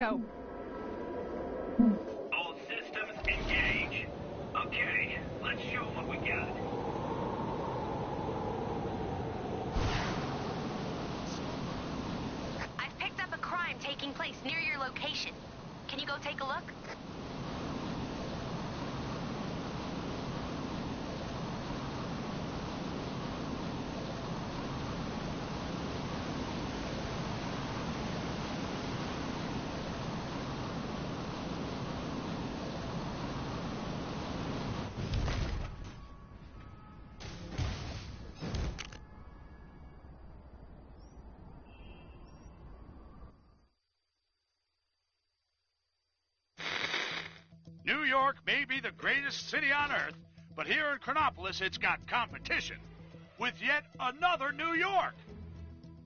Go. All systems engage. Okay, let's show what we got. I've picked up a crime taking place near your location. Can you go take a look? New York may be the greatest city on earth, but here in Chronopolis it's got competition with yet another New York.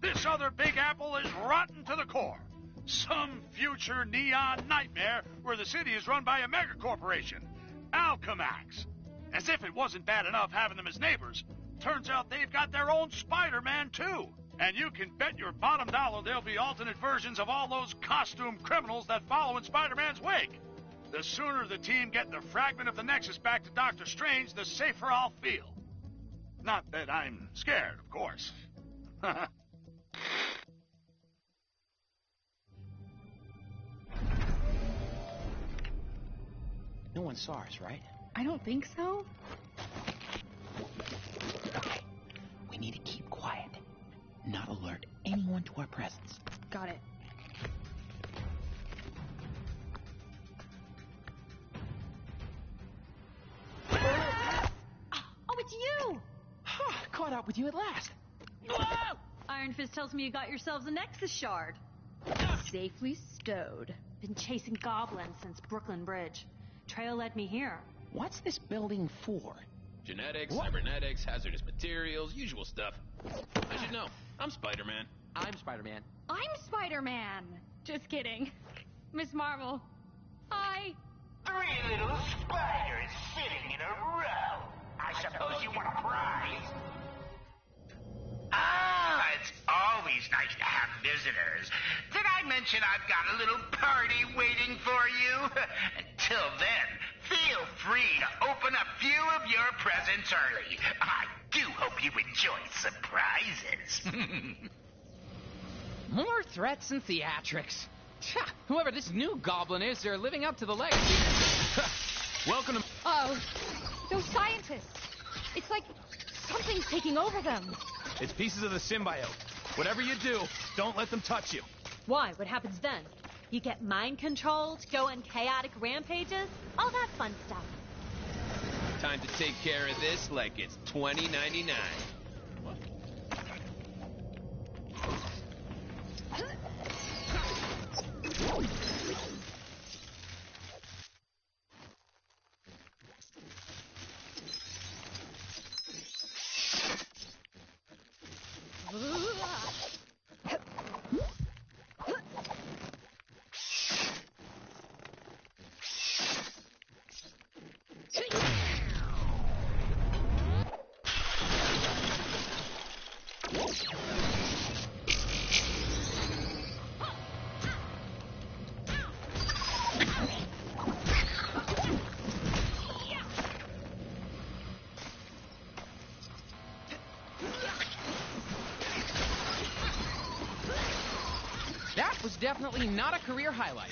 This other Big Apple is rotten to the core. Some future neon nightmare where the city is run by a megacorporation, Alchemax. As if it wasn't bad enough having them as neighbors, turns out they've got their own Spider-Man too. And you can bet your bottom dollar there'll be alternate versions of all those costume criminals that follow in Spider-Man's wake. The sooner the team get the fragment of the Nexus back to Doctor Strange, the safer I'll feel. Not that I'm scared, of course. No one saw us, right? I don't think so. Okay. We need to keep quiet. Not alert anyone to our presence. Got it. Oh, it's you! Caught up with you at last. Whoa! Iron Fist tells me you got yourselves a Nexus shard. Safely stowed. Been chasing goblins since Brooklyn Bridge. Trail led me here. What's this building for? Genetics, cybernetics, hazardous materials, usual stuff. I should know. I'm Spider-Man. I'm Spider-Man. I'm Spider-Man. Just kidding. Miss Marvel. Hi. 3 little spiders sitting in a row. I suppose you want a prize? Ah, it's always nice to have visitors. Did I mention I've got a little party waiting for you? Until then, feel free to open a few of your presents early. I do hope you enjoy surprises. More threats and theatrics. Whoever this new goblin is, they're living up to the legacy. Welcome to... Oh, those scientists. It's like something's taking over them. It's pieces of the symbiote. Whatever you do, don't let them touch you. Why? What happens then? You get mind controlled, go on chaotic rampages, all that fun stuff. Time to take care of this like it's 2099. That was definitely not a career highlight.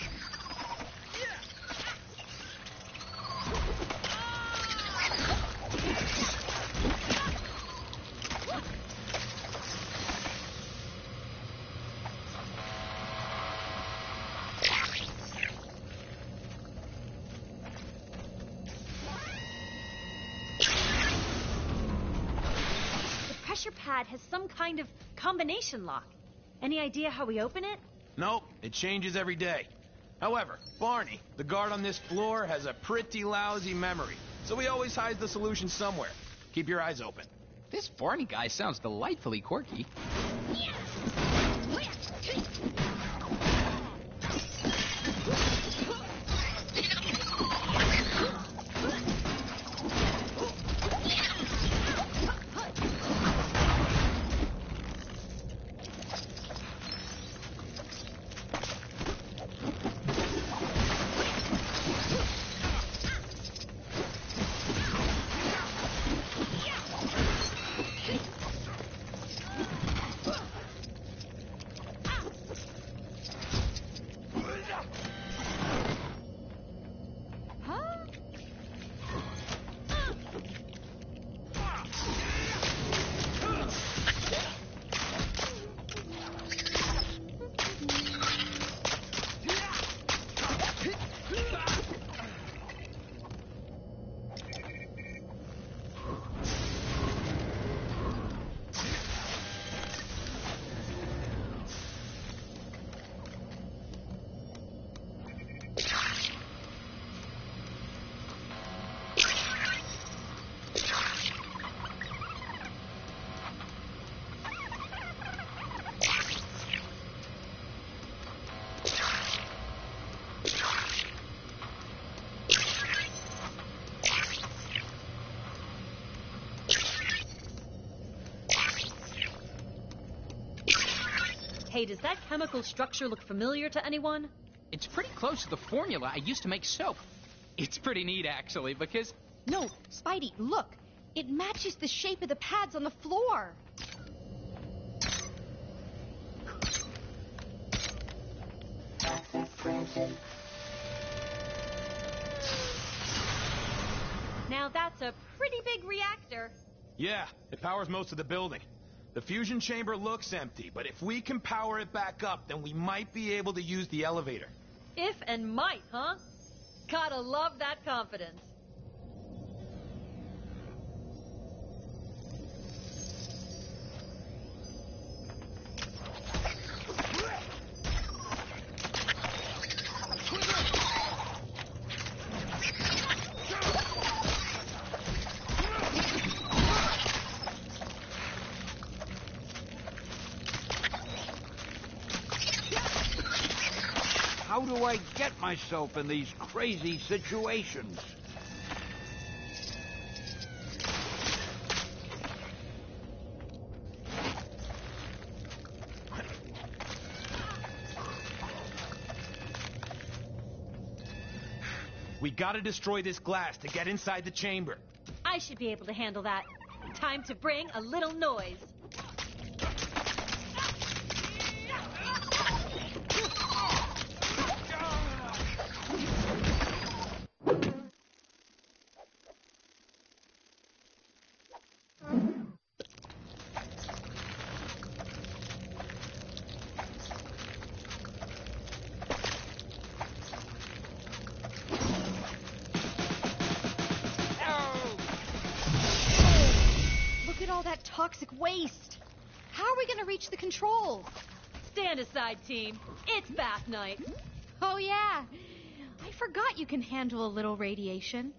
The pressure pad has some kind of combination lock. Any idea how we open it? Nope, it changes every day. However, Barney, the guard on this floor, has a pretty lousy memory, so he always hides the solution somewhere. Keep your eyes open. This Barney guy sounds delightfully quirky. Hey, does that chemical structure look familiar to anyone? It's pretty close to the formula I used to make soap. It's pretty neat, actually, because... No, Spidey, look. It matches the shape of the pads on the floor. Now that's a pretty big reactor. Yeah, it powers most of the building. The fusion chamber looks empty, but if we can power it back up, then we might be able to use the elevator. If and might, huh? Gotta love that confidence. How do I get myself in these crazy situations? We gotta destroy this glass to get inside the chamber. I should be able to handle that. Time to bring a little noise. Look at all that toxic waste. How are we going to reach the controls? Stand aside, team. It's bath night. Oh, yeah. I forgot you can handle a little radiation.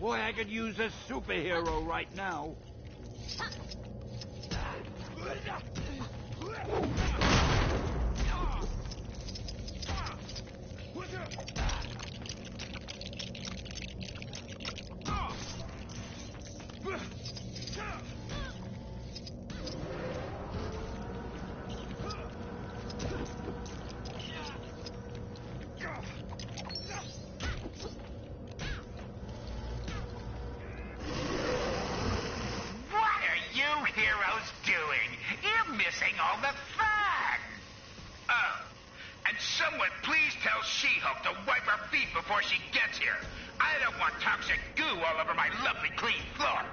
Boy, I could use a superhero right now. What are you heroes doing? You're missing all the fun. Oh, and someone please tell She-Hulk to wipe her feet before she gets here. I don't want toxic goo all over my lovely clean floor.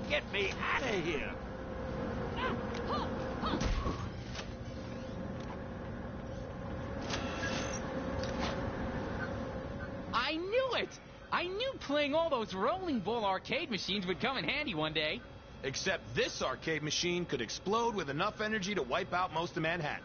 Get me out of here! I knew it! I knew playing all those rolling ball arcade machines would come in handy one day. Except this arcade machine could explode with enough energy to wipe out most of Manhattan.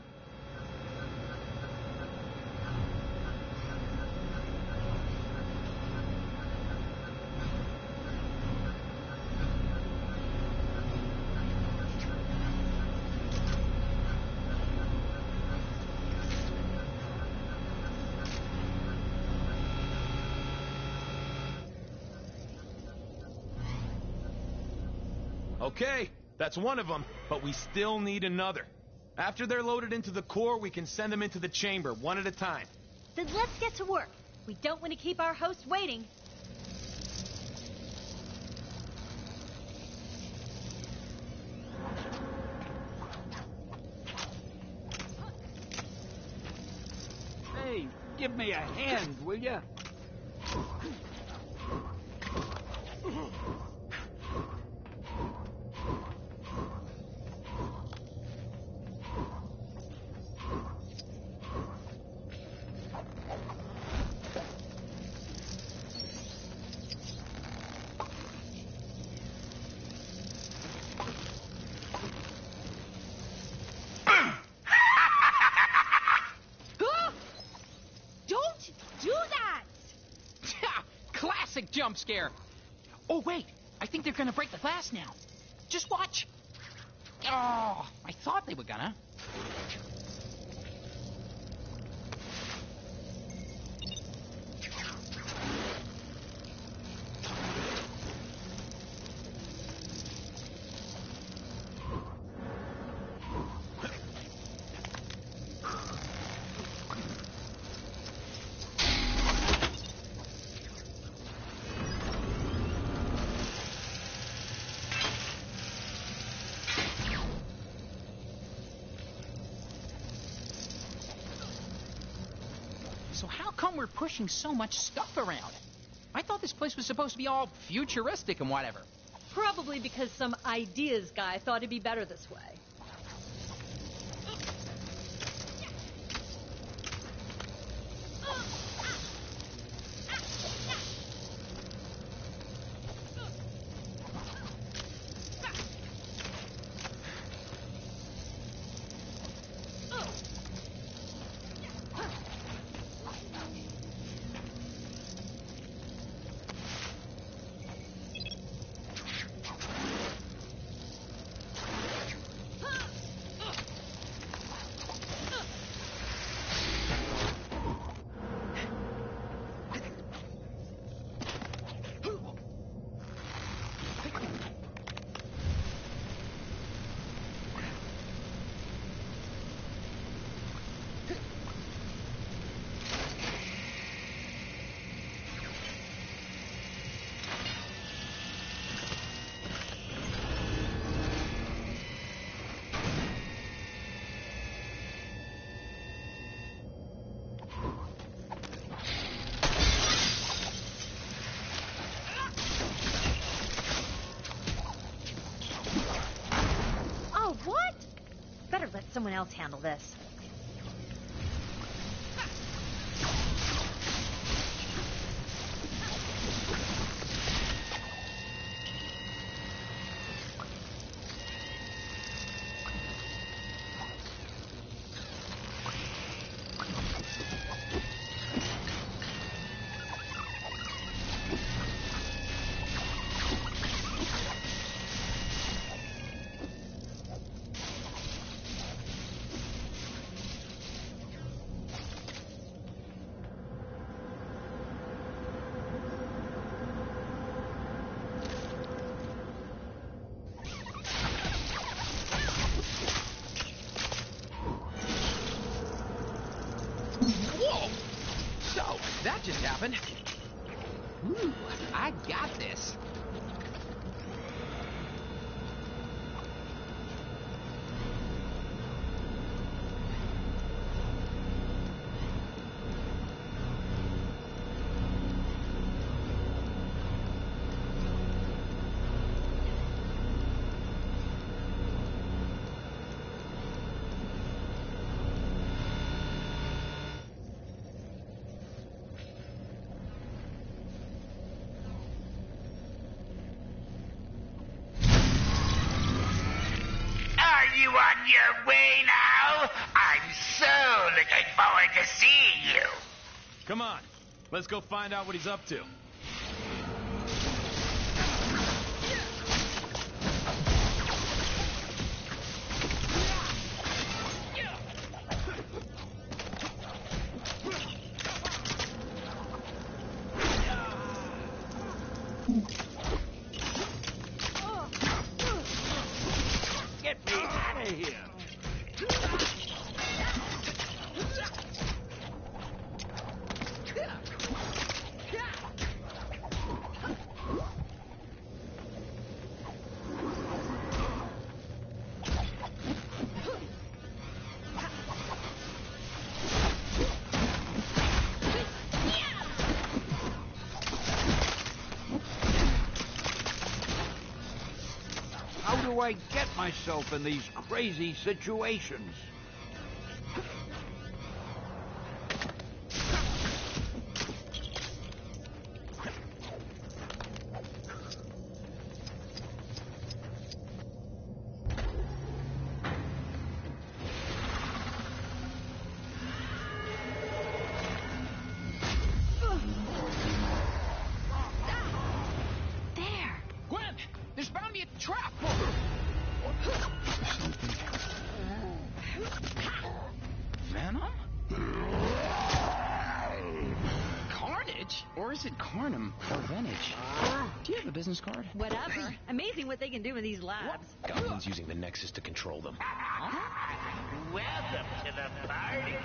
Okay, that's one of them, but we still need another. After they're loaded into the core, we can send them into the chamber, one at a time. Then let's get to work. We don't want to keep our host waiting. Hey, give me a hand, will ya? do that? Classic jump scare. Oh, wait. I think they're gonna break the glass now. Just watch. Oh, I thought they were gonna. So how come we're pushing so much stuff around? I thought this place was supposed to be all futuristic and whatever. Probably because some ideas guy thought it'd be better this way. Let someone else handle this. That just happened. Ooh, I got this. You on your way now? I'm so looking forward to seeing you. Come on, let's go find out what he's up to. Get me out of here! How do I get myself in these crazy situations? Carnage. Or is it Carnum or Venage? Do you have a business card? Whatever. Amazing what they can do in these labs. Goblin's using the Nexus to control them. Welcome to the party.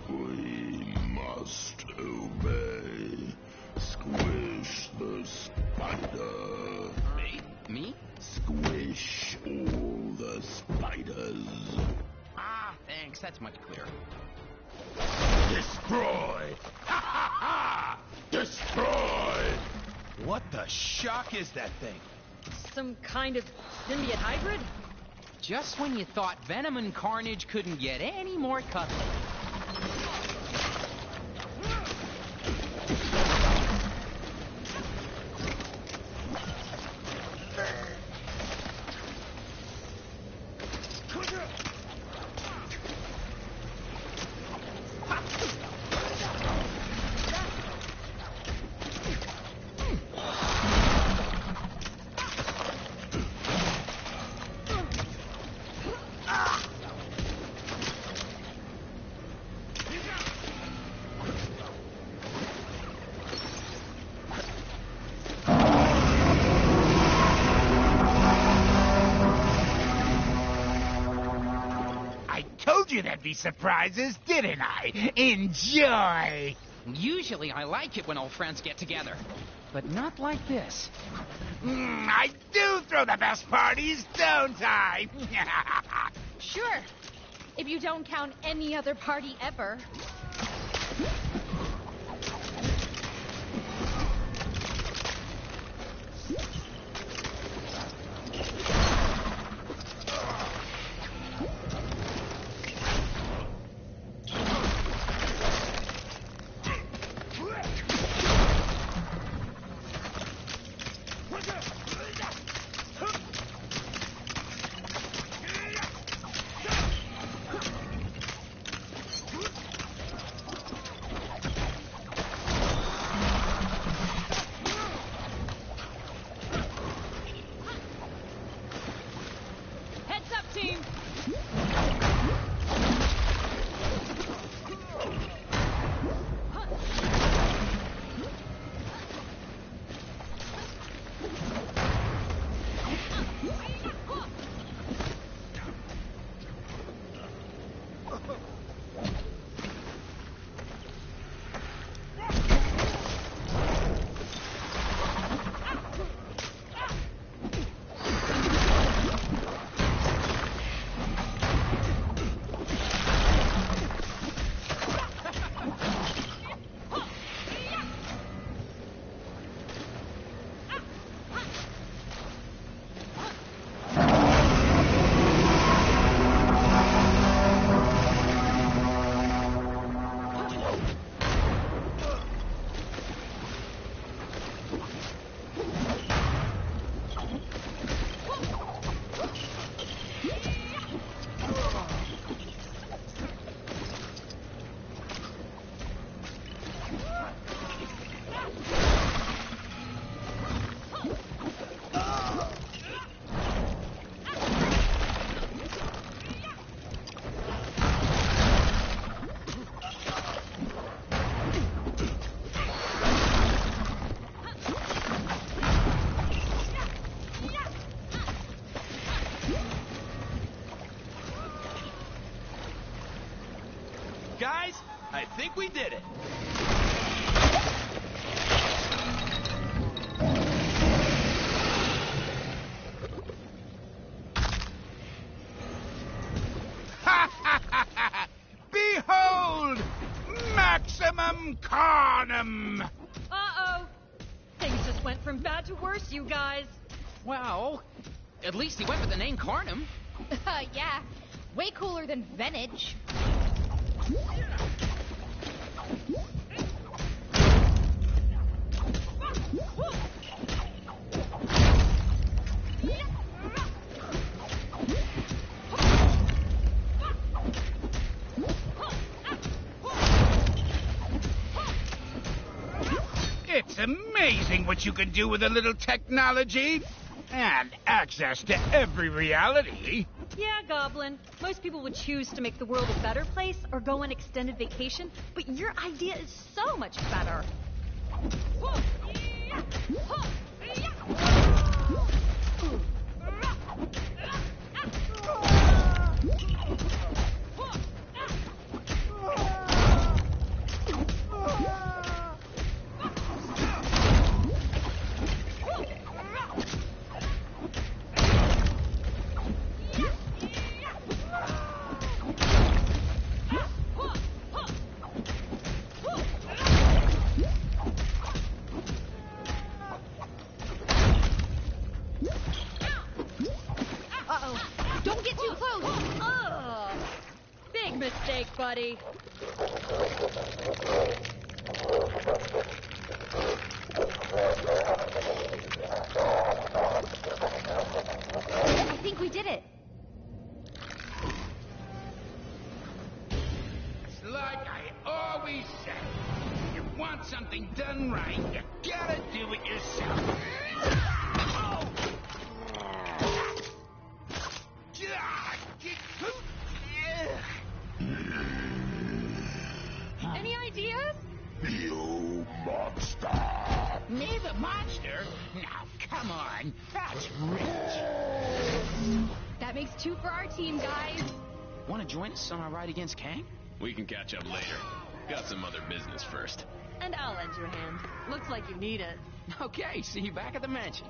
We must obey. Squish the spider. Me? Squish all the spiders. Ah, thanks. That's much clearer. Destroy! Ha ha ha! Destroy! What the shock is that thing? Some kind of symbiote hybrid? Just when you thought Venom and Carnage couldn't get any more cuddly. There'd be surprises, didn't I? Enjoy! Usually I like it when old friends get together, but not like this. I do throw the best parties, don't I? Sure. If you don't count any other party ever. Guys, I think we did it. Behold! Maximum Carnum! Uh-oh. Things just went from bad to worse, you guys. Well, at least he went with the name Carnum. Yeah. Way cooler than Venage. It's amazing what you can do with a little technology. And access to every reality. Yeah, Goblin. Most people would choose to make the world a better place or go and extend extended vacation, but your idea is so much better. Don't get too close! Ugh. Big mistake, buddy. I think we did it. It's like I always say. You want something done right, you gotta do it yourself. Any ideas? You monster! Me, the monster? Now, come on. That's rich. That makes 2 for our team, guys. Want to join us on our ride against Kang? We can catch up later. Got some other business first. And I'll lend you a hand. Looks like you need it. Okay, see you back at the mansion.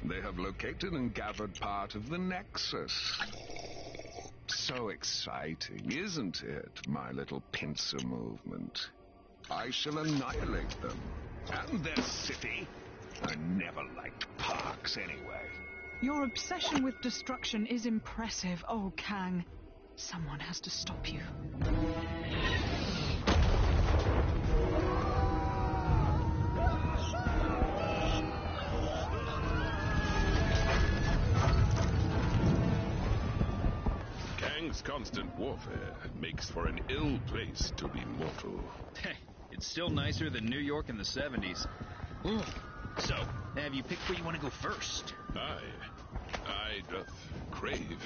They have located and gathered part of the Nexus. So exciting, isn't it, my little pincer movement? I shall annihilate them. And their city. I never liked parks anyway. Your obsession with destruction is impressive, oh Kang. Someone has to stop you. Kang's constant warfare makes for an ill place to be mortal. It's still nicer than New York in the 70s. So, have you picked where you want to go first? I doth crave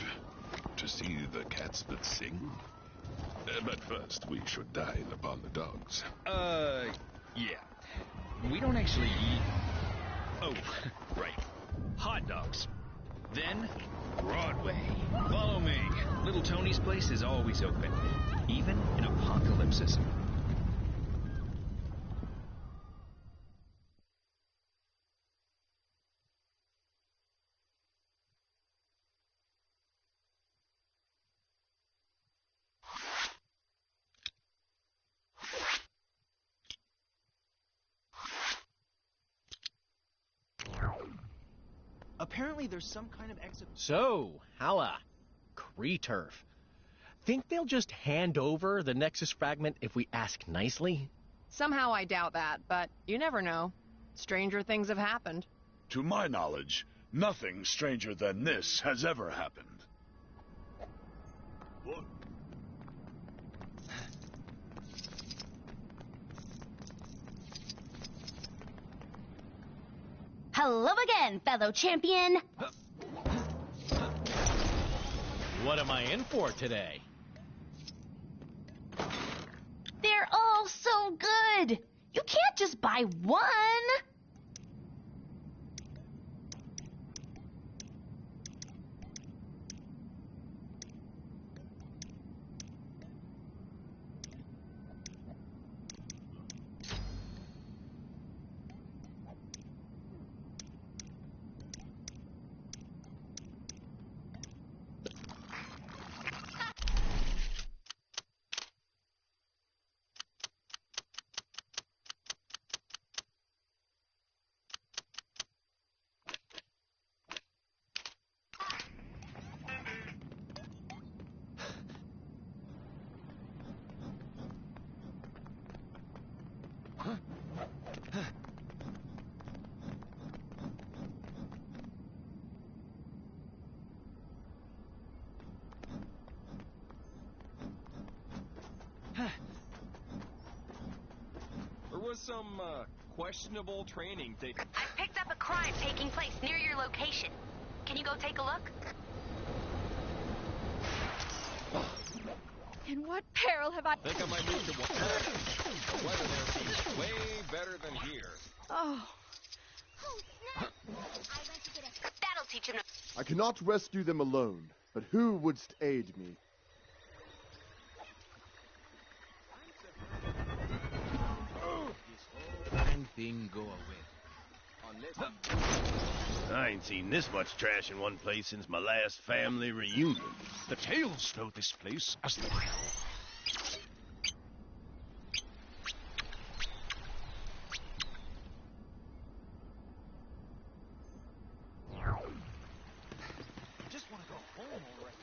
to see the cats that sing. But first, we should dine upon the dogs. Yeah. We don't actually eat... Oh, right. Hot dogs. Then, Broadway. Follow me. Little Tony's place is always open, even in apocalypses. Apparently there's some kind of exit. So, Hala, Kree-turf. Think they'll just hand over the Nexus fragment if we ask nicely? Somehow I doubt that, but you never know. Stranger things have happened. To my knowledge, nothing stranger than this has ever happened. What? Hello again, fellow champion. What am I in for today? They're all so good. You can't just buy one. There was some questionable training taken. I've picked up a crime taking place near your location. Can you go take a look? In what peril have I... I think I might move to one. The weather there seems way better than here. Oh. That'll teach him to... I cannot rescue them alone, but who wouldst aid me? Thing go away. I ain't seen this much trash in one place since my last family reunion. The tales know this place as the... Just want to go home already.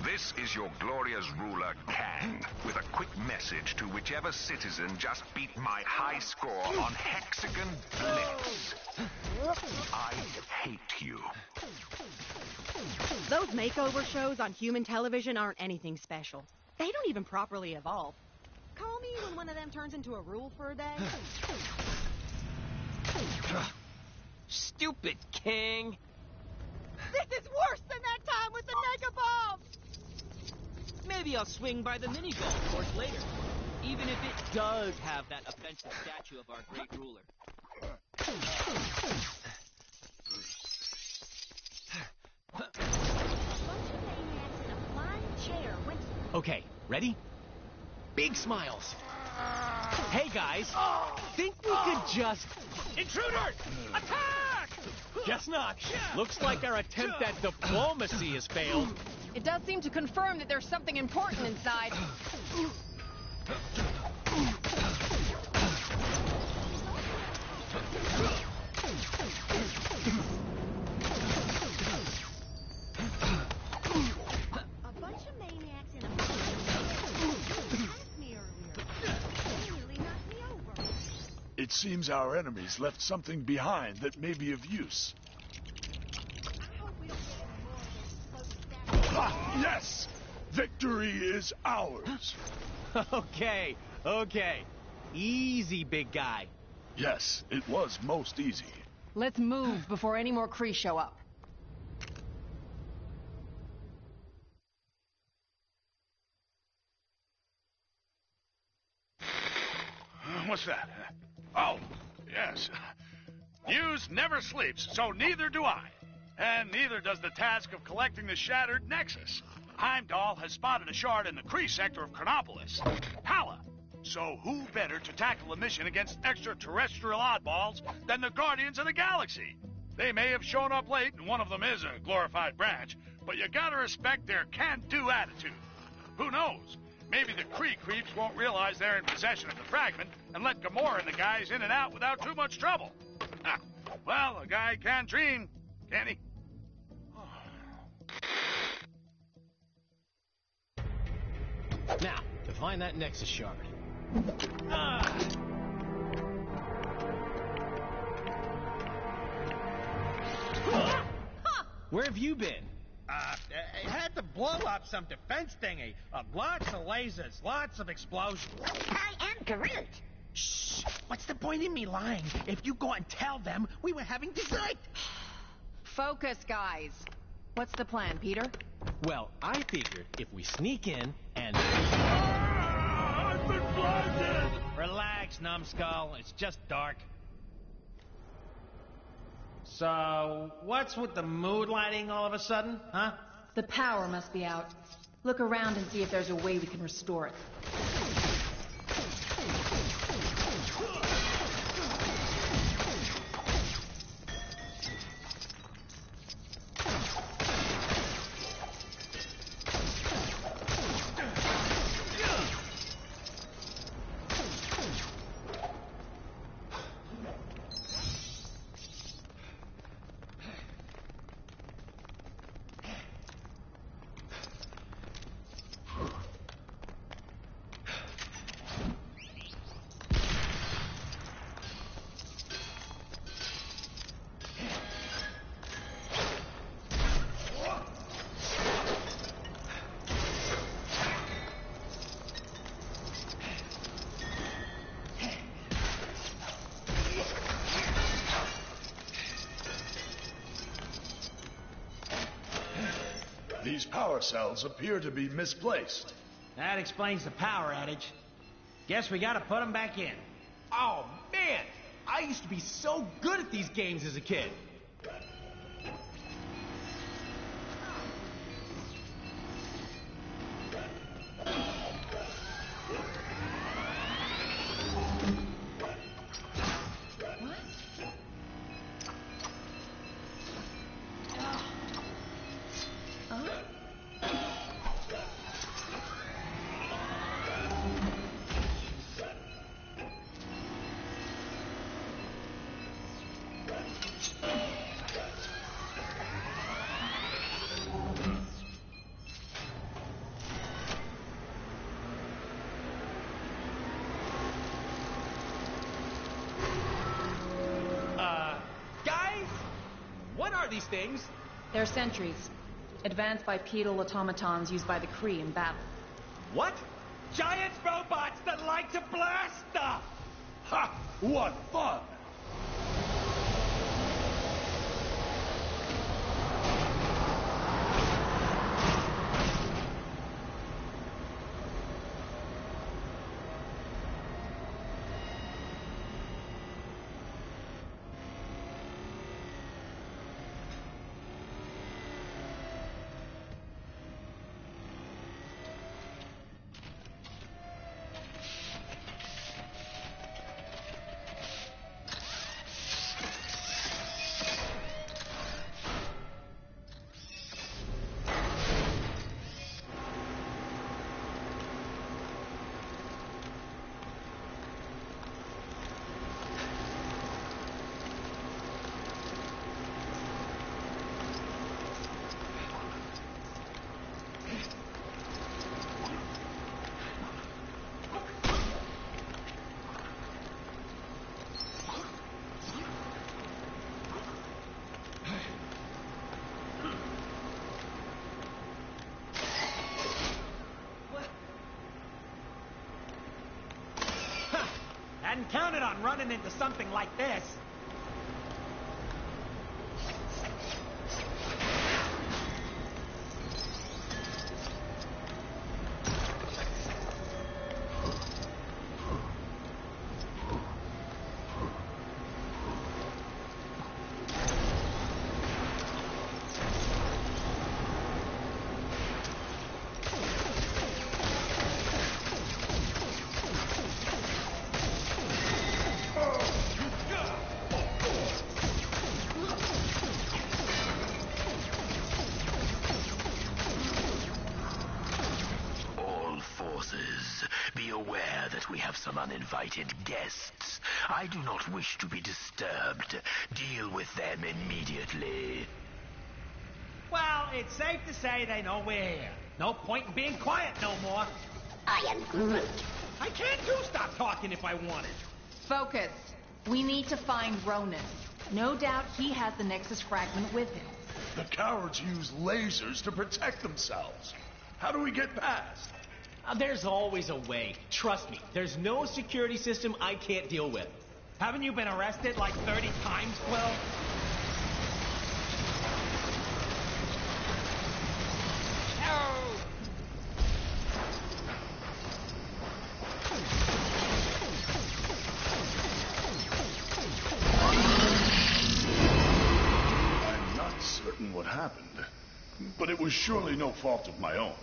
This is your glorious ruler, Kang, with a quick message to whichever citizen just beat my high score on Hexagon Blitz. I hate you. Those makeover shows on human television aren't anything special. They don't even properly evolve. Call me when one of them turns into a rule for a day. Stupid King. This is worse than that time with the Nega Bomb! Maybe I'll swing by the mini golf course later, even if it does have that offensive statue of our great ruler. Okay, ready? Big smiles. Hey guys, think we could just... Intruder! Attack! Guess not. Looks like our attempt at diplomacy has failed. It does seem to confirm that there's something important inside. A bunch of maniacs in a... asked me earlier. They nearly knocked me over. It seems our enemies left something behind that may be of use. Ah, yes! Victory is ours! Okay. Easy, big guy. Yes, it was most easy. Let's move before any more Kree show up. What's that? Oh, yes. News never sleeps, so neither do I. And neither does the task of collecting the shattered Nexus. Heimdall has spotted a shard in the Kree sector of Chronopolis. Hala. So who better to tackle a mission against extraterrestrial oddballs than the Guardians of the Galaxy? They may have shown up late, and one of them is a glorified branch, but you gotta respect their can-do attitude. Who knows? Maybe the Kree creeps won't realize they're in possession of the fragment and let Gamora and the guys in and out without too much trouble. Well, a guy can't dream, can he? Now, to find that Nexus shard. Where have you been? I had to blow up some defense thingy. Lots of lasers, lots of explosions. I am Groot. Shh! What's the point in me lying? If you go and tell them we were having dessert. Focus, guys. What's the plan, Peter? Well, I figured if we sneak in and... I've been blinded! Relax, numbskull. It's just dark. So, what's with the mood lighting all of a sudden, huh? The power must be out. Look around and see if there's a way we can restore it. These power cells appear to be misplaced. That explains the power outage. Guess we gotta put them back in. Oh, man! I used to be so good at these games as a kid. These things? They're sentries. Advanced bipedal automatons used by the Kree in battle. What? Giant robots that like to blast stuff! Ha! What fun! Hadn't counted on running into something like this. that we have some uninvited guests. I do not wish to be disturbed. Deal with them immediately. Well, it's safe to say they know we're here. No point in being quiet no more. I am Groot. I can't stop talking if I wanted. Focus. We need to find Ronan. No doubt he has the Nexus fragment with him. The cowards use lasers to protect themselves. How do we get past? There's always a way. Trust me, there's no security system I can't deal with. Haven't you been arrested like 30 times, Quill? I'm not certain what happened, but it was surely no fault of my own.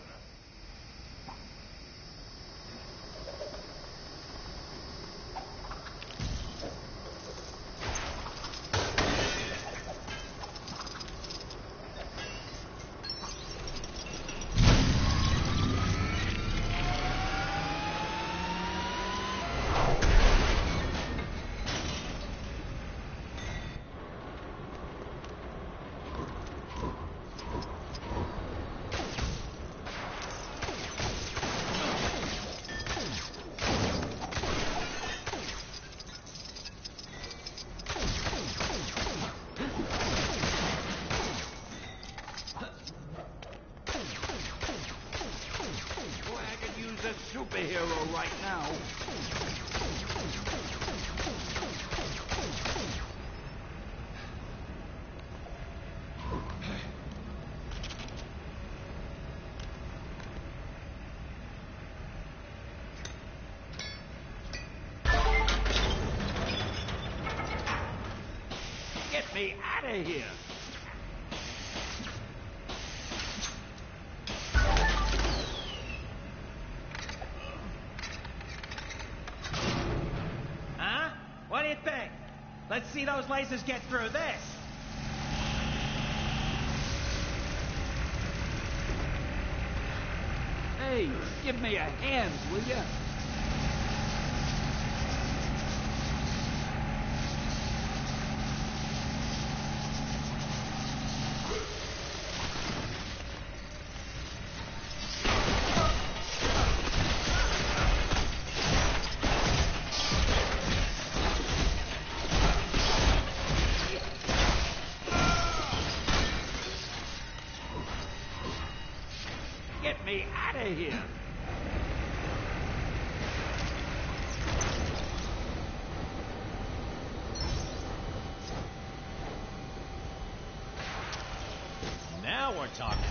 Superhero right now. Get me out of here. What do you think? Let's see those lasers get through this. Hey, give me a hand, will ya? Get me out of here. Now we're talking.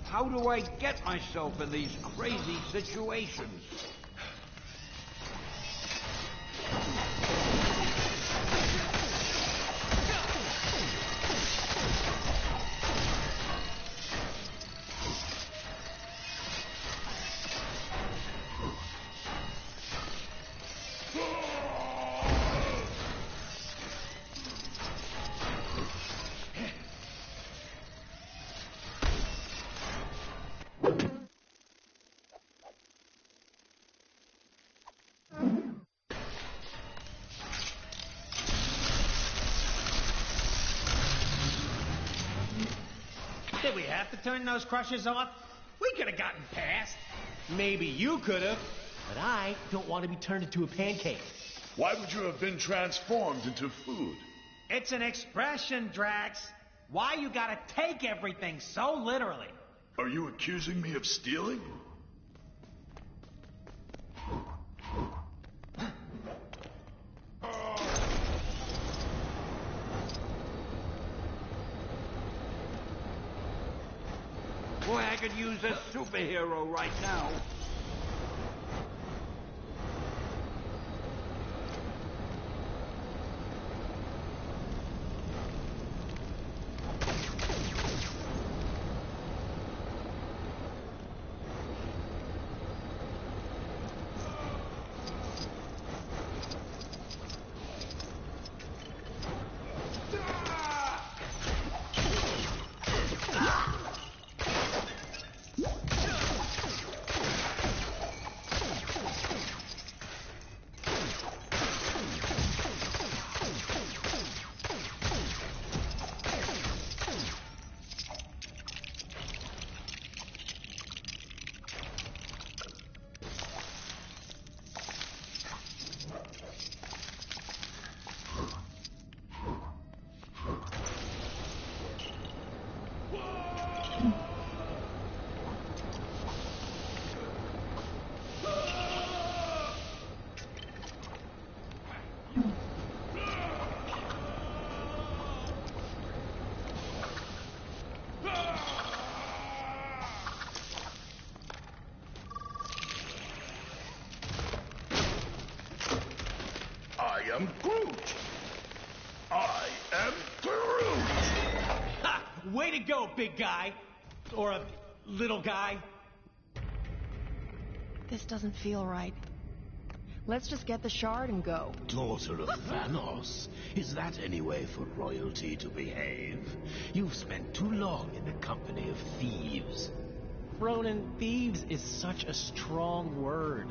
How do I get myself in these crazy situations? Did we have to turn those crushers off? We could have gotten past. Maybe you could have, but I don't want to be turned into a pancake. Why would you have been transformed into food? It's an expression, Drax. Why you gotta take everything so literally? Are you accusing me of stealing? Boy, I could use a superhero right now. I am Groot! I am Groot! Ha! Way to go, big guy! Or a little guy. This doesn't feel right. Let's just get the shard and go. Daughter of Thanos, is that any way for royalty to behave? You've spent too long in the company of thieves. Ronan, thieves is such a strong word.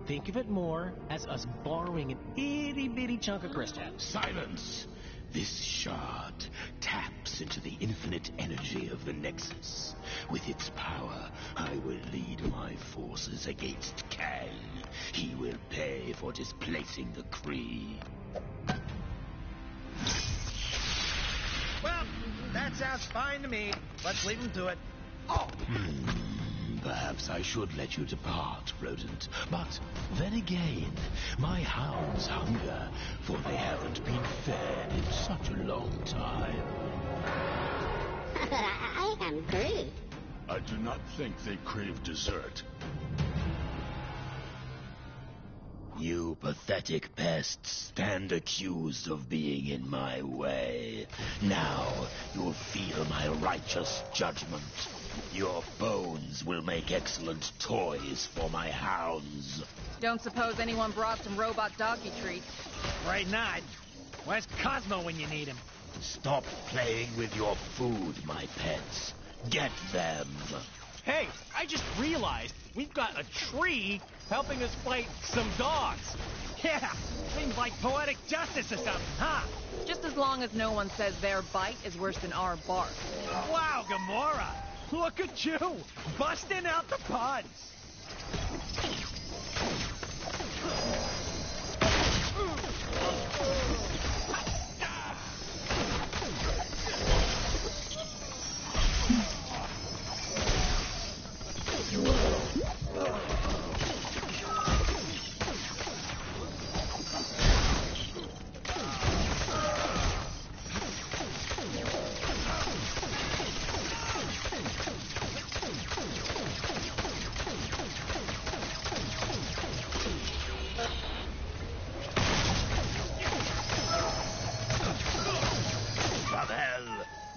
Think of it more as us borrowing an itty-bitty chunk of crystal. Silence! This shard taps into the infinite energy of the Nexus. With its power, I will lead my forces against Kang. He will pay for displacing the Kree. Well, that sounds fine to me. Let's leave him to it. Oh! Perhaps I should let you depart, rodent. But then again, my hounds hunger, for they haven't been fed in such a long time. I am Groot. I do not think they crave dessert. You pathetic pests stand accused of being in my way. Now you'll feel my righteous judgment. Your bones will make excellent toys for my hounds. Don't suppose anyone brought some robot doggy treats? Right not. Where's Cosmo when you need him? Stop playing with your food, my pets. Get them. Hey, I just realized we've got a tree helping us fight some dogs. Yeah, seems like poetic justice or something, huh? Just as long as no one says their bite is worse than our bark. Wow, Gamora! Look at you, busting out the puns.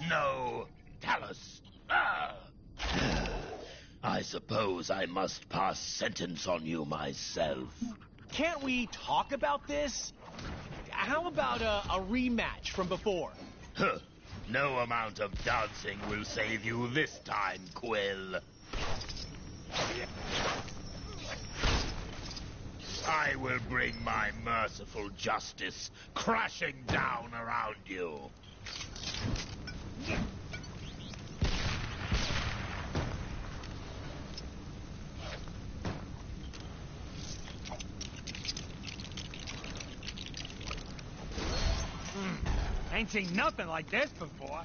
No, Talus. I suppose I must pass sentence on you myself. Can't we talk about this? How about a rematch from before? Huh. No amount of dancing will save you this time, Quill. I will bring my merciful justice crashing down around you. Ain't seen nothing like this before.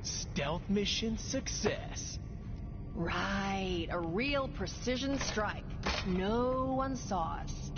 Stealth mission success. Right, a real precision strike. No one saw us.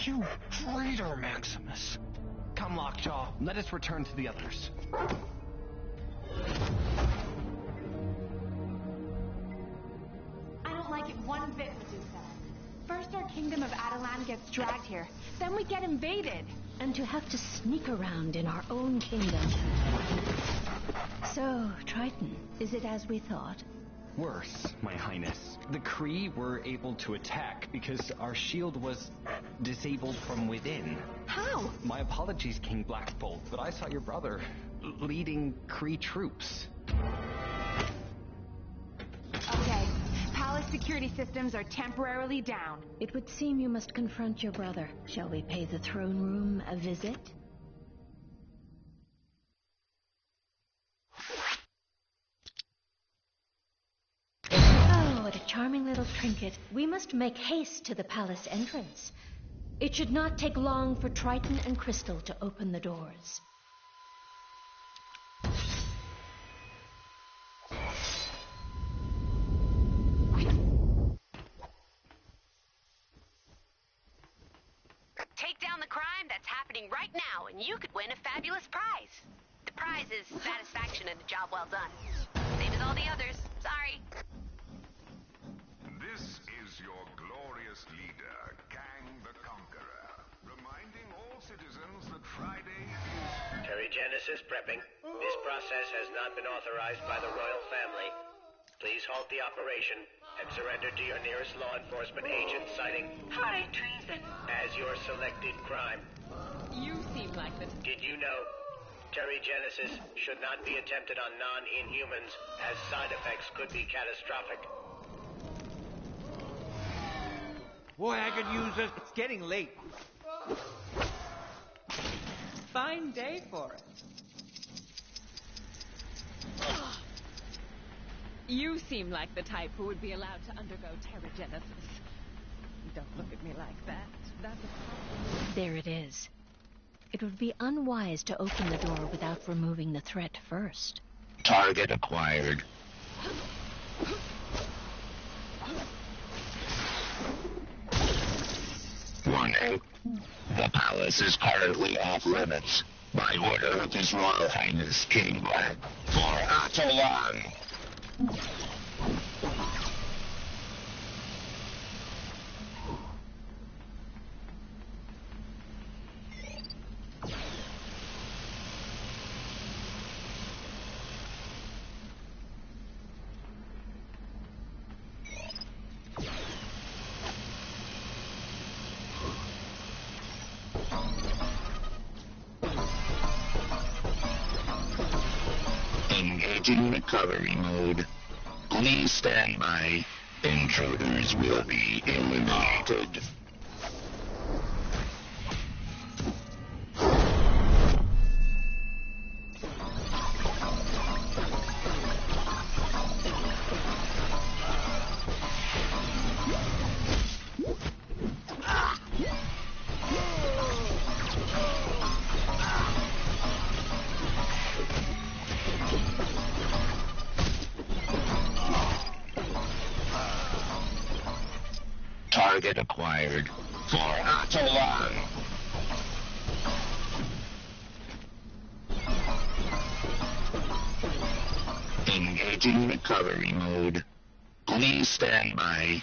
You traitor, Maximus! Come, Lockjaw, let us return to the others. I don't like it one bit what you said. First our kingdom of Adelan gets dragged here, then we get invaded. And to have to sneak around in our own kingdom. So, Triton, is it as we thought? Worse, my highness. The Kree were able to attack because our shield was disabled from within. How? My apologies, King Blackbolt, but I saw your brother leading Kree troops. Okay, palace security systems are temporarily down. It would seem you must confront your brother. Shall we pay the throne room a visit? Oh, what a charming little trinket. We must make haste to the palace entrance. It should not take long for Triton and Crystal to open the doors. Take down the crime that's happening right now, and you could win a fabulous prize. The prize is satisfaction and a job well done. Same as all the others. Sorry. This is your glorious leader, Kang the Conqueror, reminding all citizens that Friday is... Terrigenesis prepping. This process has not been authorized by the royal family. Please halt the operation and surrender to your nearest law enforcement agent citing high treason as your selected crime. You seem like the... Did you know Terry Genesis should not be attempted on non-inhumans, as side effects could be catastrophic. Boy, I could use this. It's getting late. Fine day for it. You seem like the type who would be allowed to undergo pterogenesis. Don't look at me like that. That's a problem. There it is. It would be unwise to open the door without removing the threat first. Target acquired. Warning. The palace is currently off limits. By order of His Royal Highness King Black. For Atolan. Engaging recovery mode. Please stand by. Intruders will be eliminated. Target acquired. For Atolan. Engaging recovery mode. Please stand by.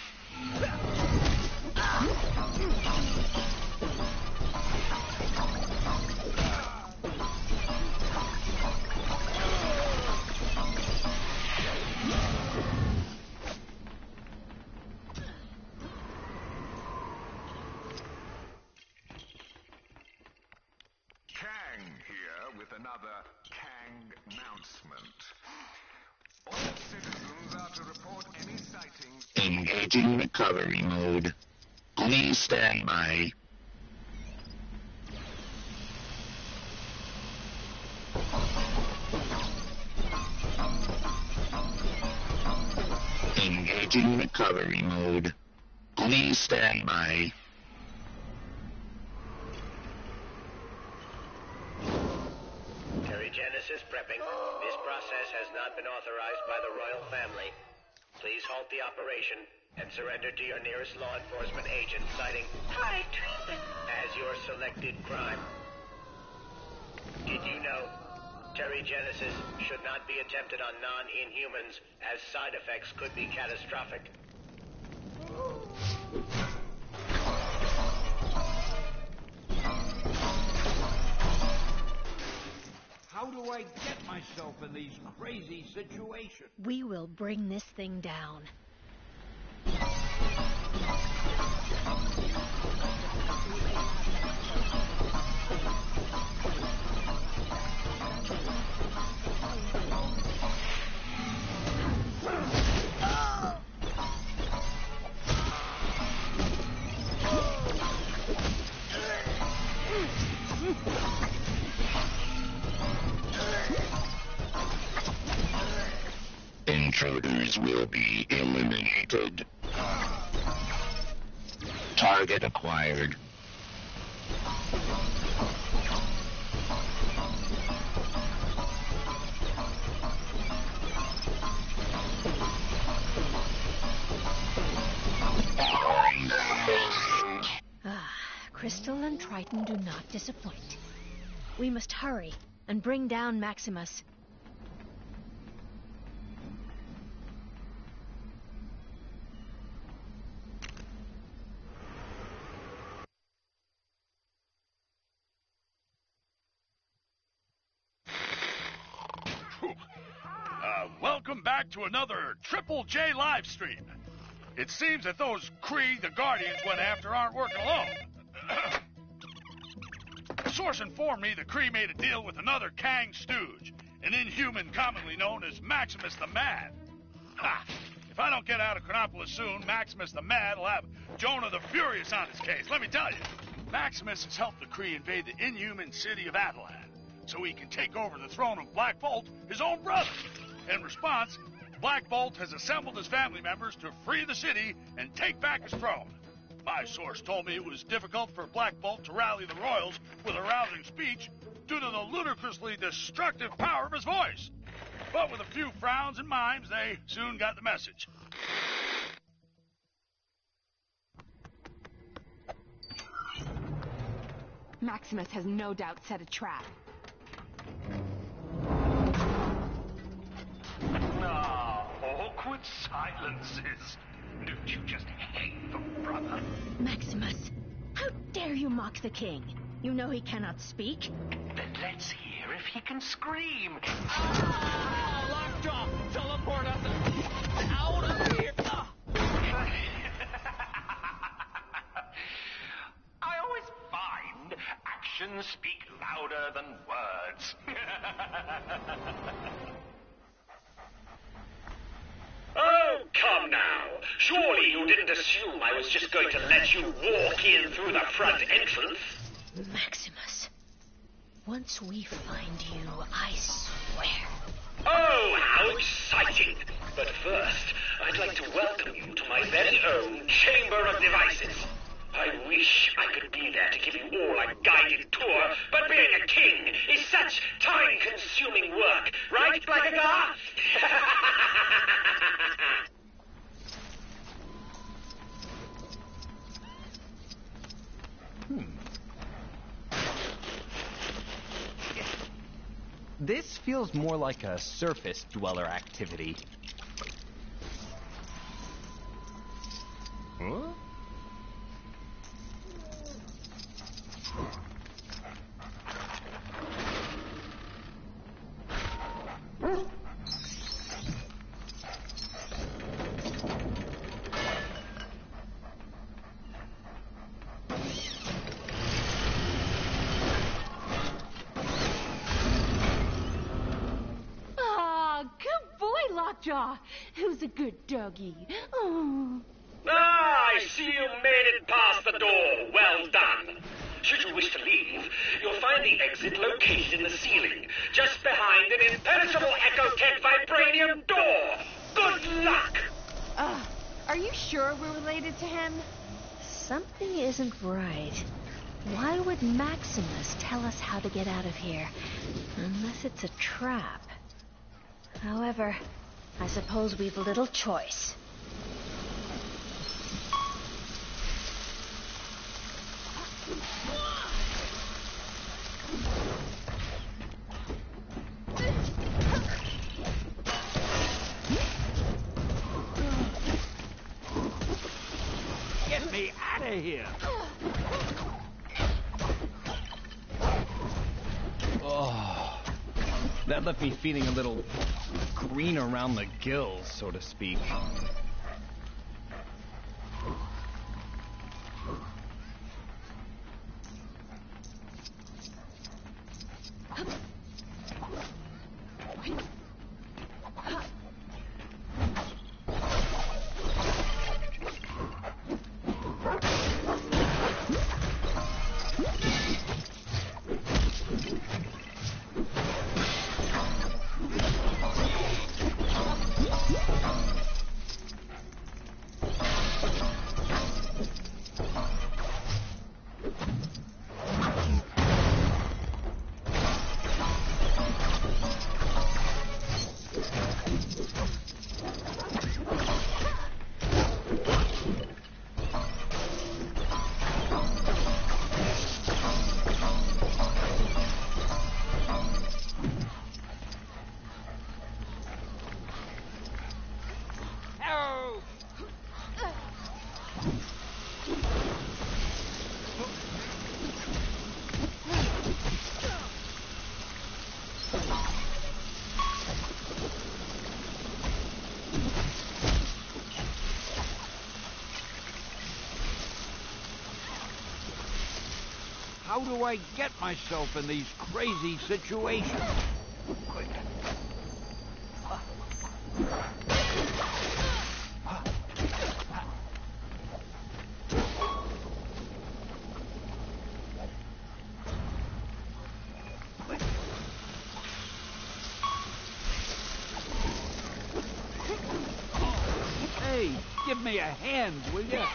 Kang here with another Kang announcement. All citizens are to report any sightings. Engaging recovery mode. Please stand by. Engaging recovery mode. Please stand by. Terry Genesis prepping. This process has not been authorized by the royal family. Please halt the operation and surrender to your nearest law enforcement agent citing high treatment as your selected crime. Did you know Terry Genesis should not be attempted on non-inhumans, as side effects could be catastrophic? How do I get myself in these crazy situations? We will bring this thing down. Intruders will be eliminated. Target acquired. Crystal and Triton do not disappoint. We must hurry and bring down Maximus. Welcome back to another Triple J live stream. It seems that those Kree the Guardians went after aren't working alone. source informed me the Kree made a deal with another Kang stooge, an inhuman commonly known as Maximus the Mad. Ha! If I don't get out of Chronopolis soon, Maximus the Mad will have Jonah the Furious on his case. Let me tell you, Maximus has helped the Kree invade the inhuman city of Attilan, so he can take over the throne of Black Bolt, his own brother. In response, Black Bolt has assembled his family members to free the city and take back his throne. My source told me it was difficult for Black Bolt to rally the royals with a rousing speech due to the ludicrously destructive power of his voice. But with a few frowns and mimes, they soon got the message. Maximus has no doubt set a trap. Ah, awkward silences. Don't you just hate them, brother? Maximus, how dare you mock the king? You know he cannot speak. Then let's hear if he can scream. Ah! Lockjaw! Teleport us out of here! I always find actions speak louder than words. Oh, come now. Surely you didn't assume I was just going to let you walk in through the front entrance? Maximus, once we find you, I swear. Oh, how exciting! But first, I'd like to welcome you to my very own Chamber of Devices. I wish I could be there to give you all a guided tour, but being a king is such time-consuming work, right, Blackagar? This feels more like a surface dweller activity. Huh? Lockjaw, who's a good doggy. Oh. Ah, I see you made it past the door. Well done. Should you wish to leave, you'll find the exit located in the ceiling, just behind an impenetrable Ecotech vibranium door. Good luck! Are you sure we're related to him? Something isn't right. Why would Maximus tell us how to get out of here? Unless it's a trap. However, I suppose we've little choice. Get me out of here! Oh, that left me feeling a little green around the gills, so to speak. How do I get myself in these crazy situations? Hey, give me a hand, will you?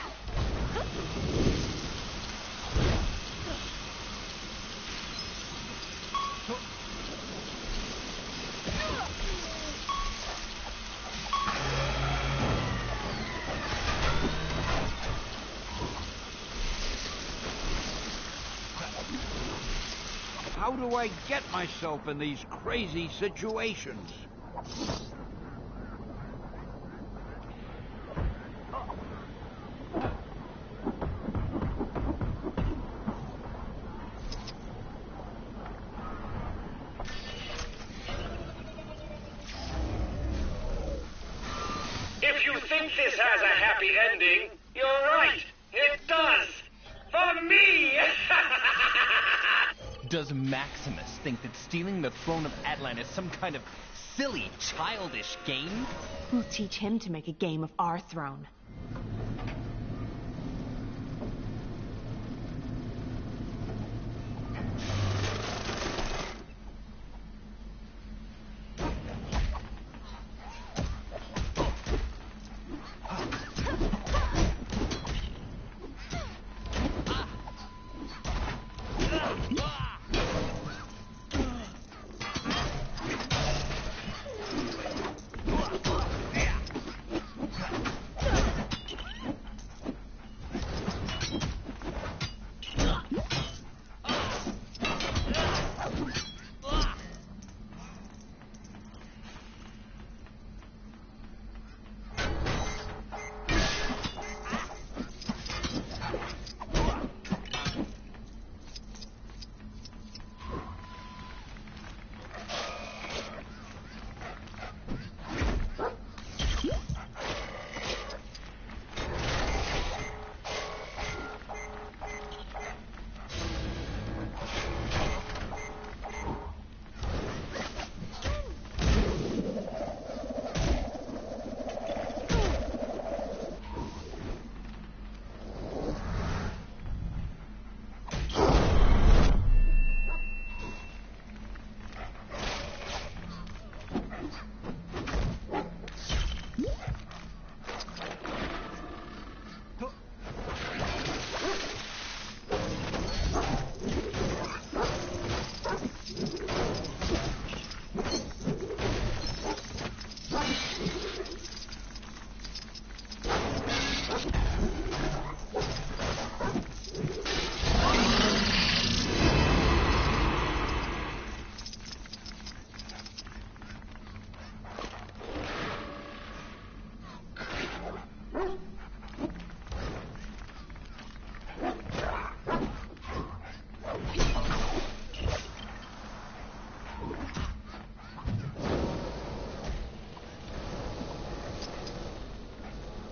How do I get myself in these crazy situations? If you think this has a happy ending, you're right. It does. For me! Does Maximus think that stealing the throne of Atlan is some kind of silly, childish game? We'll teach him to make a game of our throne.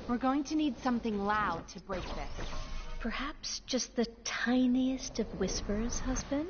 We're going to need something loud to break this. Perhaps just the tiniest of whispers, husband?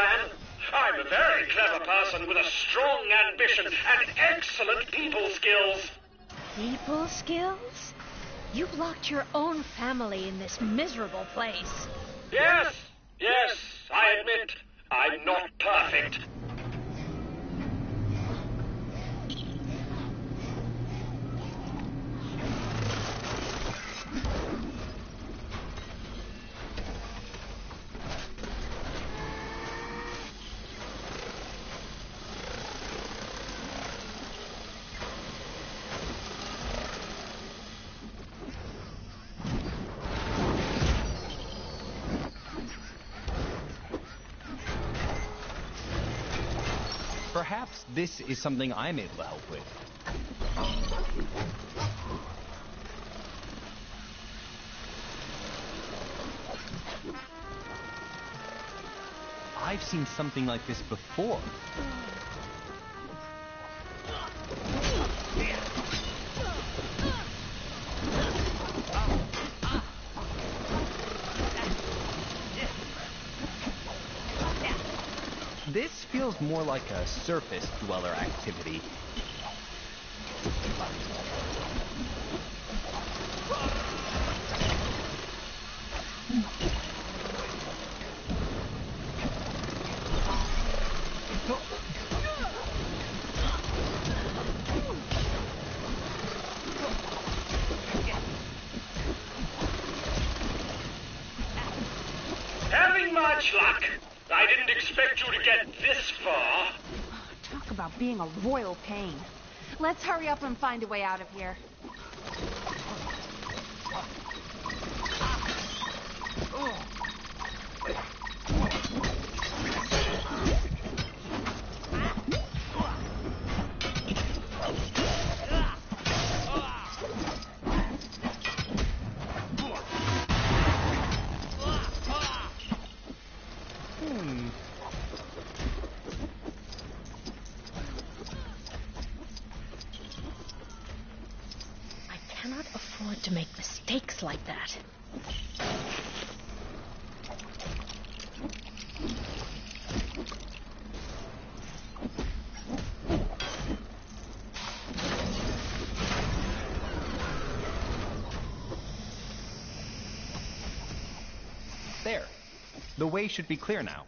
plan? I'm a very clever person with a strong ambition and excellent people skills. People skills? You locked your own family in this miserable place. Yes, I admit, I'm not perfect. Perhaps this is something I'm able to help with. I've seen something like this before. This feels more like a surface dweller activity. Having much luck. I didn't expect you to get this far. Talk about being a royal pain. Let's hurry up and find a way out of here. I cannot afford to make mistakes like that. There. The way should be clear now.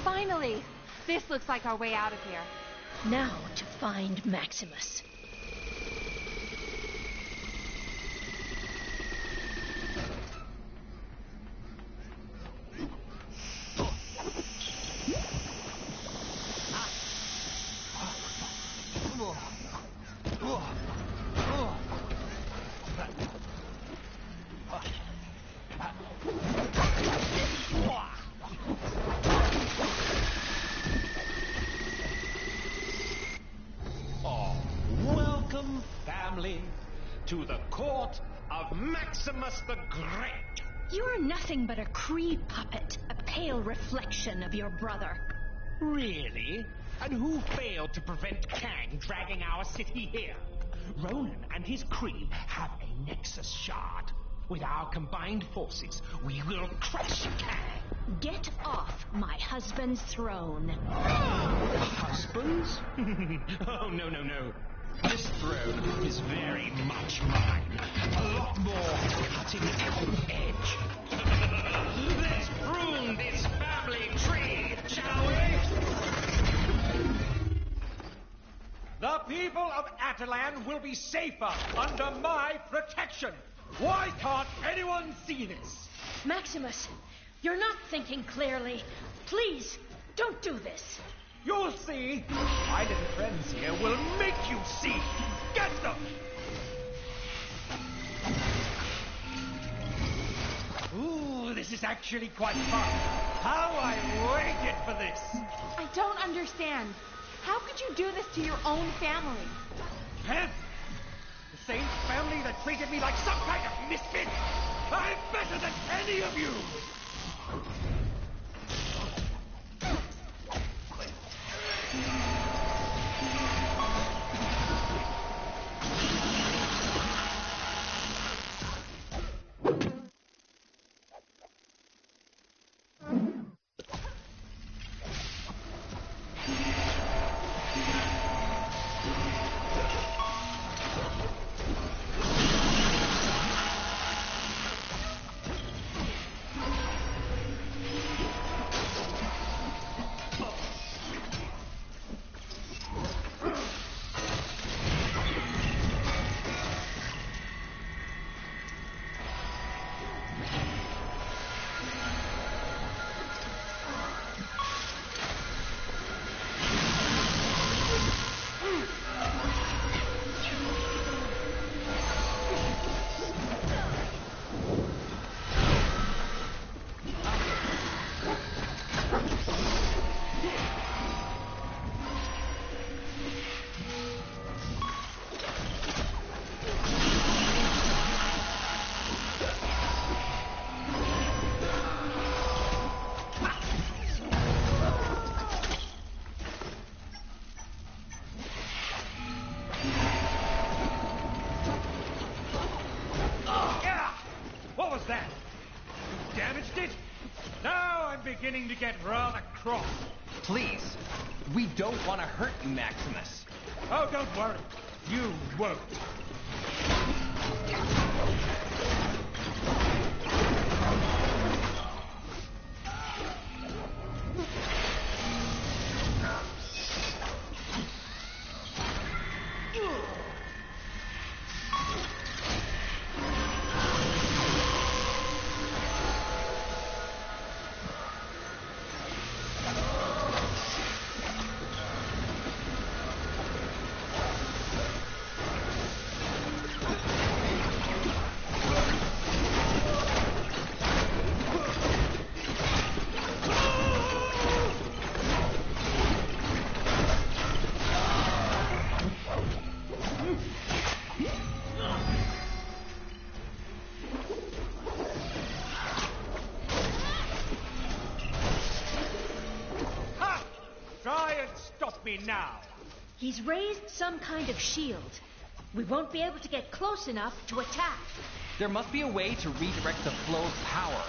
Finally! This looks like our way out of here. Now to find Maximus. Welcome, family, to the court of Maximus the Great. You are nothing but a Kree puppet, a pale reflection of your brother. Really? And who failed to prevent Kang dragging our city here? Ronan and his Kree have a Nexus shard. With our combined forces, we will crush Kang. Get off my husband's throne. Husbands? Oh, no. This throne is very much mine. A lot more cutting edge. Let's prune this family tree, shall we? The people of Atalan will be safer under my protection. Why can't anyone see this? Maximus, you're not thinking clearly. Please, don't do this. You'll see. My little friends here will make you see. Get them! This is actually quite fun. How I waited for this. I don't understand. How could you do this to your own family? Family? The same family that treated me like some kind of misfit? I'm better than any of you! That? You damaged it? Now I'm beginning to get rather cross. Please, we don't want to hurt you, Maximus. Oh, don't worry. You won't. Me now. He's raised some kind of shield. We won't be able to get close enough to attack. There must be a way to redirect the flow of power.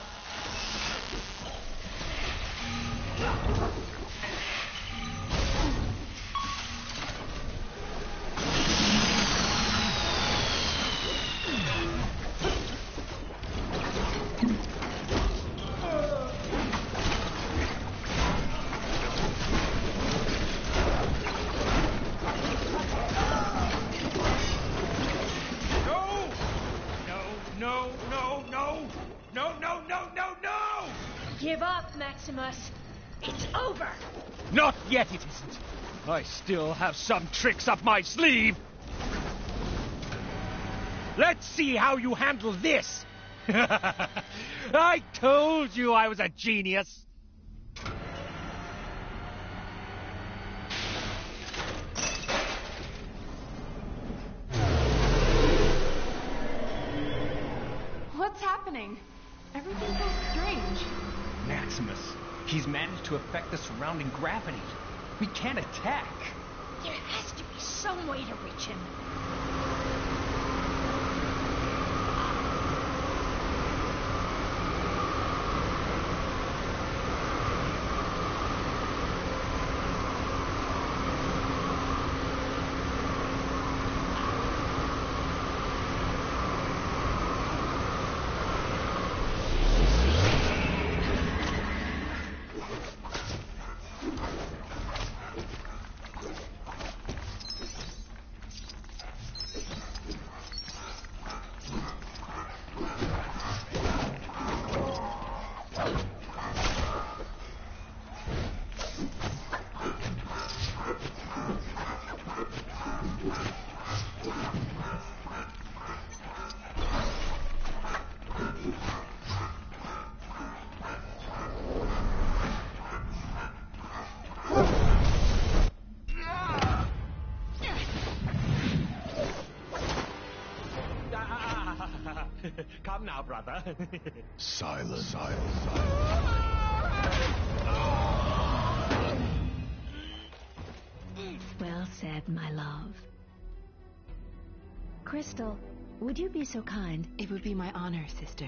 Give up, Maximus. It's over. Not yet, it isn't. I still have some tricks up my sleeve. Let's see how you handle this. I told you I was a genius. What's happening? Everything feels strange. Maximus, he's managed to affect the surrounding gravity. We can't attack. There has to be some way to reach him. Calm now, brother. Silence. Well said, my love. Crystal, would you be so kind? It would be my honor, sister.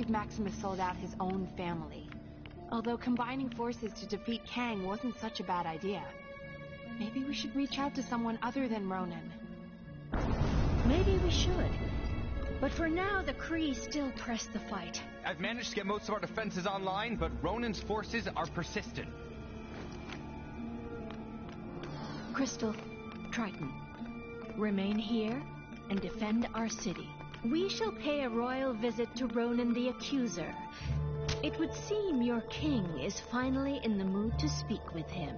Maximus sold out his own family. Although combining forces to defeat Kang wasn't such a bad idea. Maybe we should reach out to someone other than Ronan. Maybe we should. But for now, the Kree still press the fight. I've managed to get most of our defenses online, but Ronan's forces are persistent. Crystal, Triton, remain here and defend our city. We shall pay a royal visit to Ronan the Accuser. It would seem your king is finally in the mood to speak with him.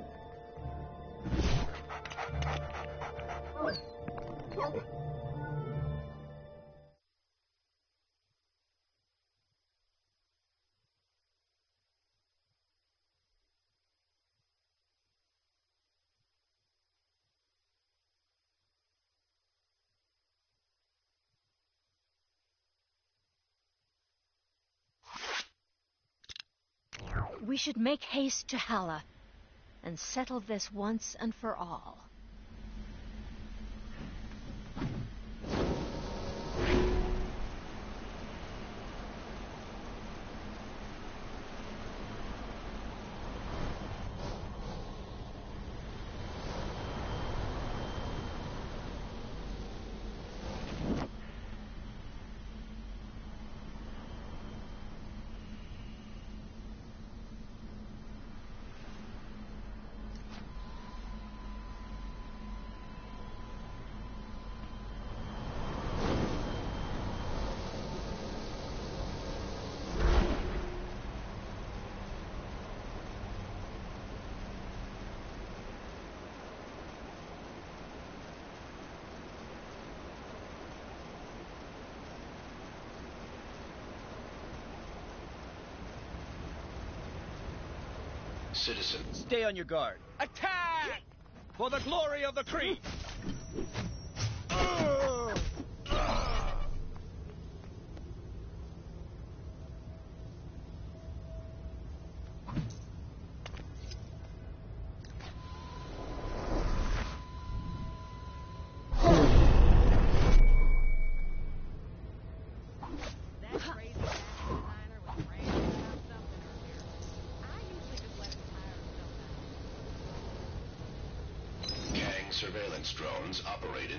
We should make haste to Hala and settle this once and for all. Citizen. Stay on your guard. Attack! For the glory of the Kree! Surveillance drones operate in...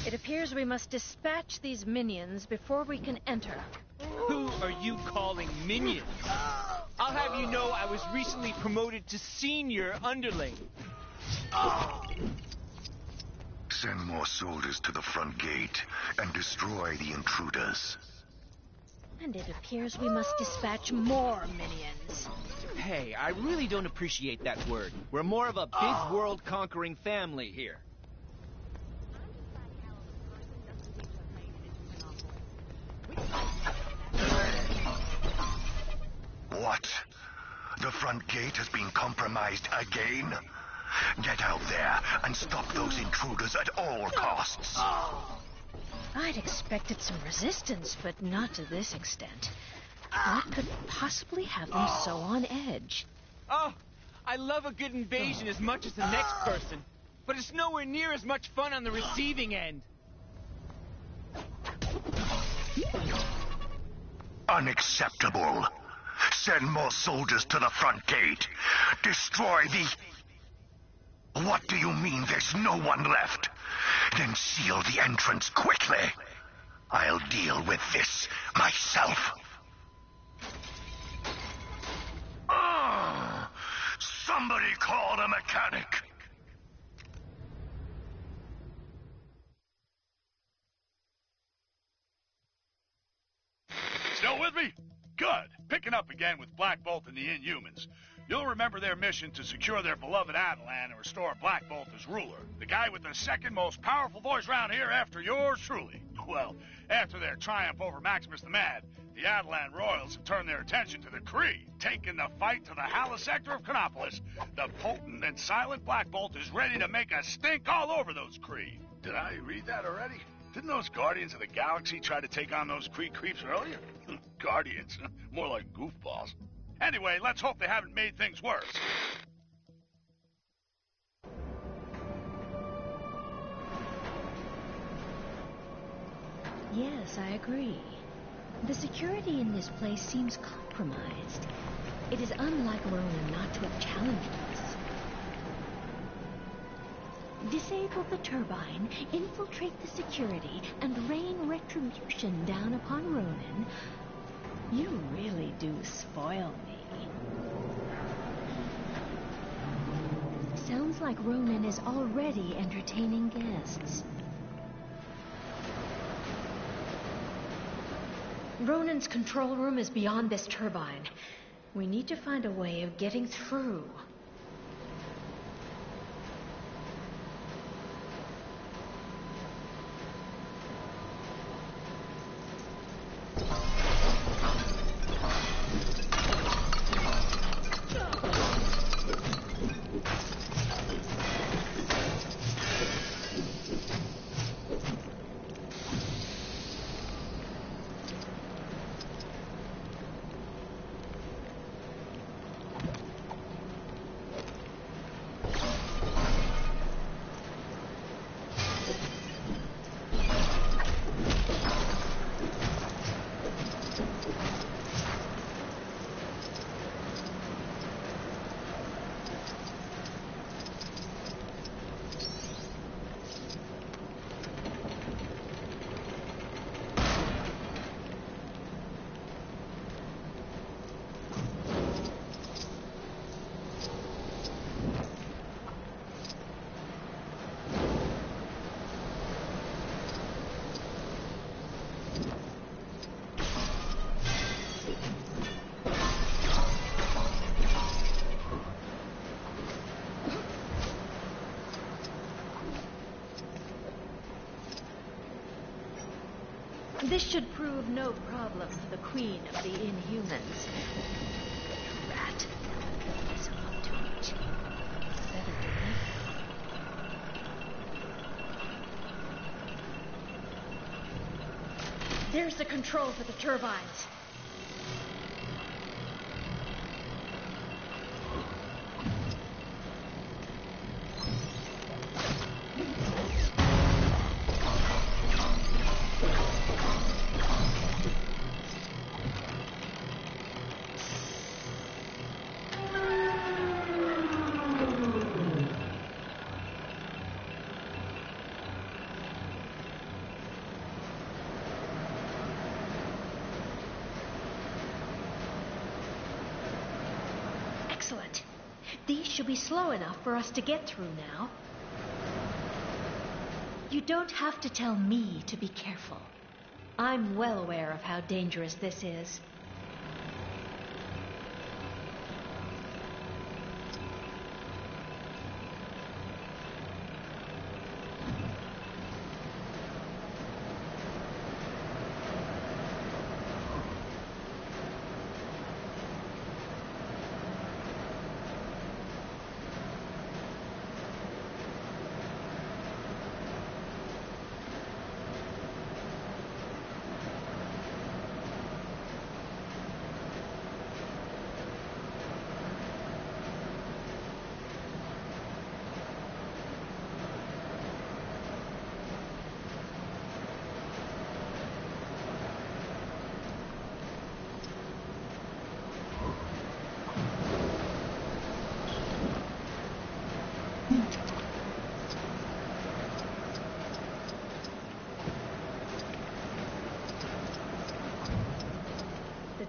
It appears we must dispatch these minions before we can enter. Who are you calling minions? I'll have you know I was recently promoted to senior underling. Send more soldiers to the front gate and destroy the intruders. And it appears we must dispatch more minions. Hey, I really don't appreciate that word. We're more of a big world-conquering family here. What? The front gate has been compromised again? Get out there and stop those intruders at all costs. I'd expected some resistance, but not to this extent. What could possibly have them so on edge? Oh, I love a good invasion as much as the next person, but it's nowhere near as much fun on the receiving end. Unacceptable. Send more soldiers to the front gate. Destroy the... What do you mean there's no one left? Then seal the entrance quickly. I'll deal with this myself. Somebody call a mechanic. Still with me? Good. Picking up again with Black Bolt and the Inhumans. You'll remember their mission to secure their beloved Attilan and restore Black Bolt as ruler. The guy with the second most powerful voice around here after yours truly. Well, after their triumph over Maximus the Mad, the Attilan royals have turned their attention to the Kree, taking the fight to the Hala sector of Chronopolis. The potent and silent Black Bolt is ready to make a stink all over those Kree. Did I read that already? Didn't those Guardians of the Galaxy try to take on those Kree creeps earlier? Guardians, more like goofballs. Anyway, let's hope they haven't made things worse. Yes, I agree. The security in this place seems compromised. It is unlike Ronan not to have challenged us. Disable the turbine, infiltrate the security, and rain retribution down upon Ronan. You really do spoil me. Sounds like Ronan is already entertaining guests. Ronan's control room is beyond this turbine. We need to find a way of getting through. This should prove no problem for the Queen of the Inhumans. Rat. He's up to it. Better do it. There's the control for the turbines. Excellent. These should be slow enough for us to get through now. You don't have to tell me to be careful. I'm well aware of how dangerous this is.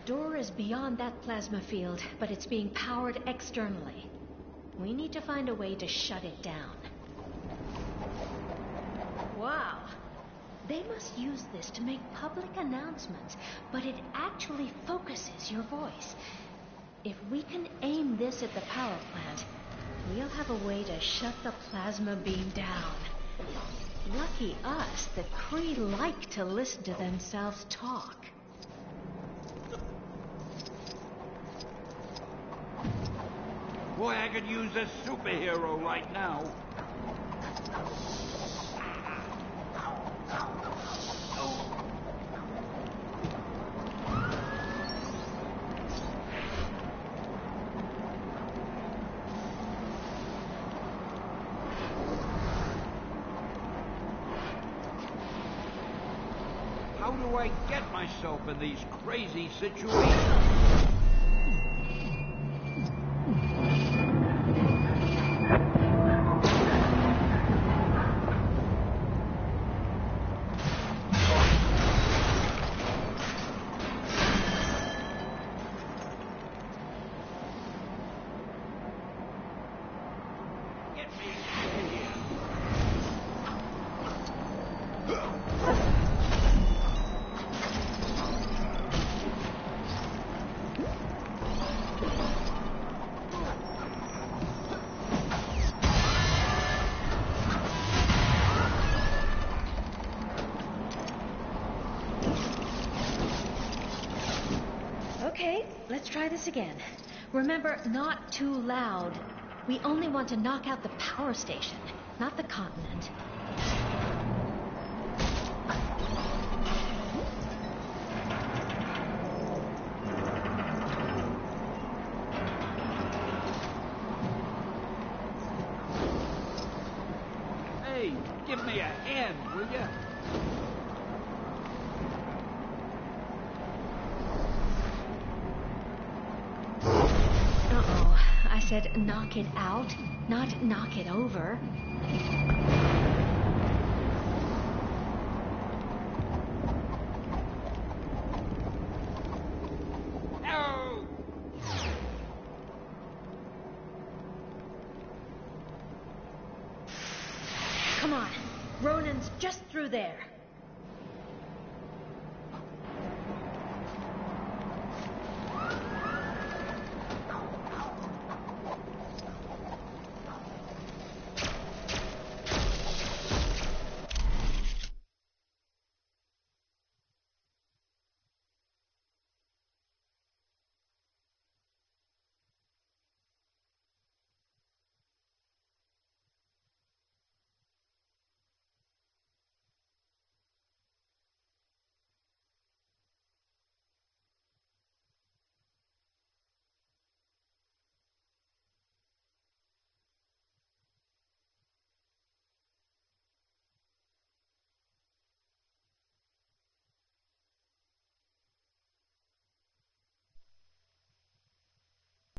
door is beyond that plasma field, but it's being powered externally. We need to find a way to shut it down. Wow. They must use this to make public announcements, but it actually focuses your voice. If we can aim this at the power plant, we'll have a way to shut the plasma beam down. Lucky us, the Kree like to listen to themselves talk. Boy, I could use a superhero right now. How do I get myself in these crazy situations? Okay, let's try this again. Remember, not too loud. We only want to knock out the power station, not the continent. Hey, give me a hand, will ya? Uh-oh. I said knock it out, not knock it over. No! Come on. Ronan's just through there.